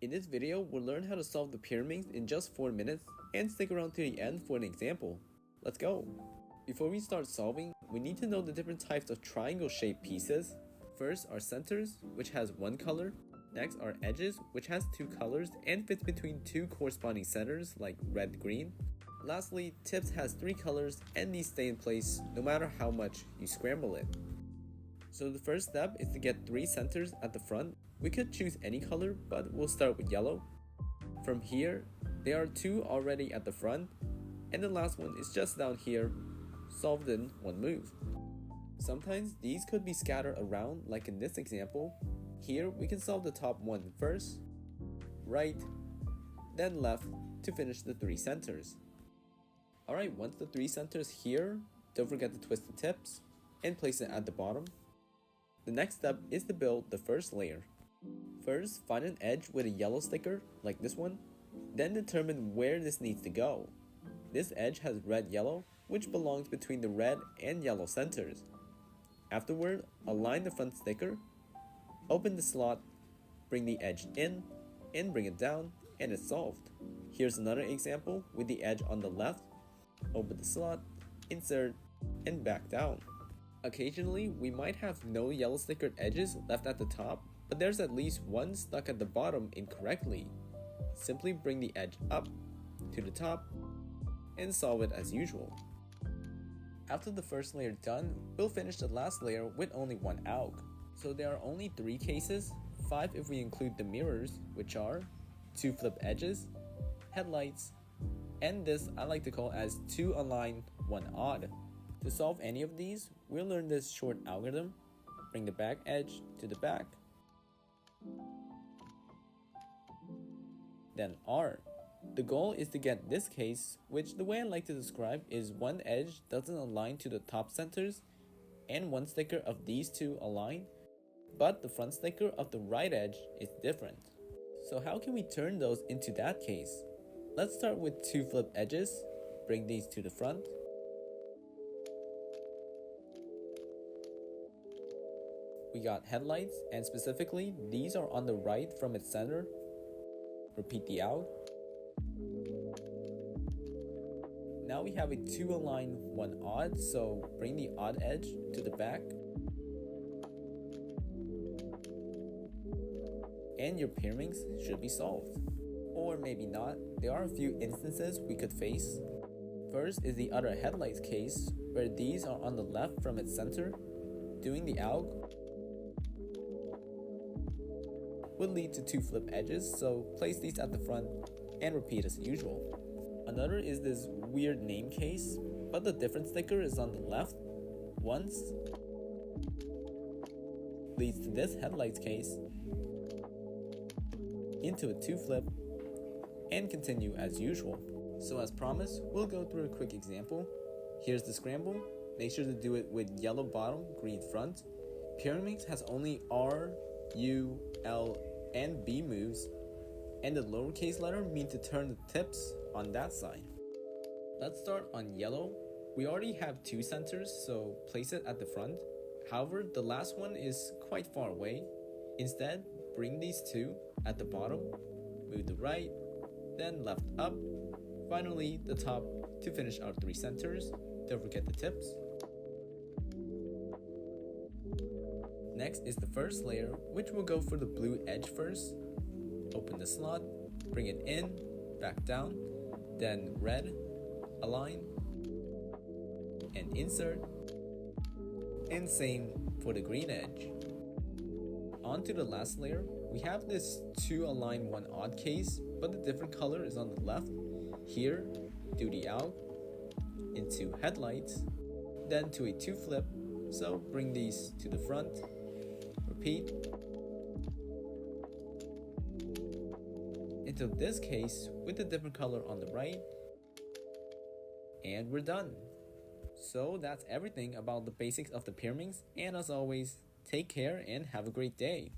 In this video, we'll learn how to solve the Pryaminx in just 4 minutes and stick around to the end for an example. Let's go! Before we start solving, we need to know the different types of triangle-shaped pieces. First are centers, which has one color. Next are edges, which has two colors and fits between two corresponding centers like red, green. Lastly, tips has three colors and these stay in place no matter how much you scramble it. So the first step is to get three centers at the front. We could choose any color, but we'll start with yellow. From here, there are two already at the front, and the last one is just down here, solved in one move. Sometimes these could be scattered around, like in this example. Here we can solve the top one first, right, then left to finish the three centers. Alright, once the three centers here, don't forget to twist the tips and place it at the bottom. The next step is to build the first layer. First, find an edge with a yellow sticker, like this one, then determine where this needs to go. This edge has red-yellow, which belongs between the red and yellow centers. Afterward, align the front sticker, open the slot, bring the edge in, and bring it down, and it's solved. Here's another example with the edge on the left. Open the slot, insert, and back down. Occasionally, we might have no yellow stickered edges left at the top, but there's at least one stuck at the bottom incorrectly. Simply bring the edge up to the top and solve it as usual. After the first layer done, we'll finish the last layer with only one alg. So there are only 3 cases, 5 if we include the mirrors, which are 2 flip edges, headlights, and this I like to call as 2 align, 1 odd. To solve any of these, we'll learn this short algorithm. Bring the back edge to the back, then R. The goal is to get this case, which the way I like to describe is one edge doesn't align to the top centers and one sticker of these two align, but the front sticker of the right edge is different. So how can we turn those into that case? Let's start with 2 flip edges, bring these to the front. We got headlights, and specifically, these are on the right from its center. Repeat the alg. Now we have a 2 align, 1 odd, so bring the odd edge to the back. And your Pryaminx should be solved. Or maybe not, there are a few instances we could face. First is the other headlights case, where these are on the left from its center. Doing the alg would lead to 2 flip edges, so place these at the front and repeat as usual. Another is this weird name case, but the different sticker is on the left once, leads to this headlights case, into a 2 flip, and continue as usual. So as promised, we'll go through a quick example. Here's the scramble. Make sure to do it with yellow bottom, green front. Pryaminx has only R, U, L, and B moves, and the lowercase letter mean to turn the tips on that side. Let's start on yellow. We already have 2 centers, so place it at the front. However, the last one is quite far away. Instead, bring these 2 at the bottom, move the right, then left up, finally the top to finish our 3 centers. Don't forget the tips. Next is the first layer, which will go for the blue edge first. Open the slot, bring it in, back down, then red, align, and insert, and same for the green edge. On to the last layer, we have this 2 align 1 odd case, but the different color is on the left. Here, do the alg, into headlights, then to a 2 flip, so bring these to the front, repeat, into this case with the different color on the right, and we're done. So that's everything about the basics of the Pryaminx, and as always, take care and have a great day.